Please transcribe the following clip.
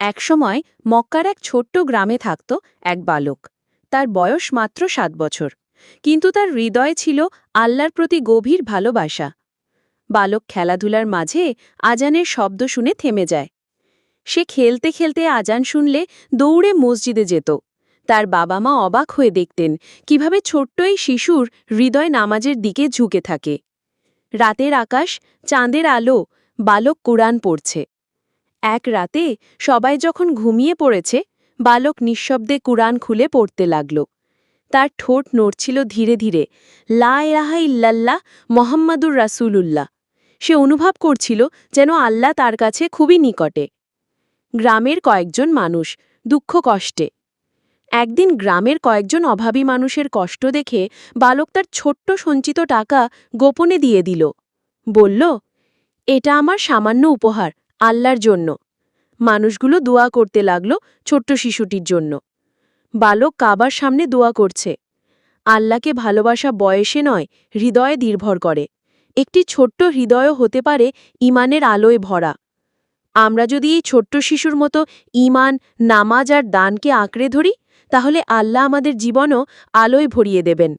একসময় মক্কার এক ছোট্ট গ্রামে থাকত এক বালক। তার বয়স মাত্র ৭ বছর, কিন্তু তার হৃদয়ে ছিল আল্লাহর প্রতি গভীর ভালোবাসা। বালক খেলাধুলার মাঝে আজানের শব্দ শুনে থেমে যায়। সে খেলতে খেলতে আজান শুনলে দৌড়ে মসজিদে যেত। তার বাবা মা অবাক হয়ে দেখতেন কিভাবে ছোট্ট এই শিশুর হৃদয় নামাজের দিকে ঝুঁকে থাকে। রাতের আকাশ, চাঁদের আলো, বালক কুরআন পড়ছে। এক রাতে সবাই যখন ঘুমিয়ে পড়েছে, বালক নিঃশব্দে কুরআন খুলে পড়তে লাগল। তার ঠোঁট নড়ছিল ধীরে ধীরে, লা ইলাহা ইল্লাল্লাহ মোহাম্মদুর রাসূলুল্লাহ। সে অনুভব করছিল যেন আল্লাহ তার কাছে খুবই নিকটে। গ্রামের কয়েকজন মানুষ দুঃখ কষ্টে। একদিন গ্রামের কয়েকজন অভাবী মানুষের কষ্ট দেখে বালক তার ছোট্ট সঞ্চিত টাকা গোপনে দিয়ে দিল। বলল, এটা আমার সামান্য উপহার, আল্লাহর জন্য। মানুষগুলো দোয়া করতে লাগল ছোট্ট শিশুটির জন্য। বালক কাবার সামনে দোয়া করছে, আল্লাহকে ভালোবাসা বয়সে নয়, হৃদয়ে নির্ভর করে। একটি ছোট্ট হৃদয়ও হতে পারে ঈমানের আলোয় ভরা। আমরা যদি এই ছোট্ট শিশুর মতো ঈমান, নামাজ আর দানকে আঁকড়ে ধরি, তাহলে আল্লাহ আমাদের জীবনও আলোয় ভরিয়ে দেবেন।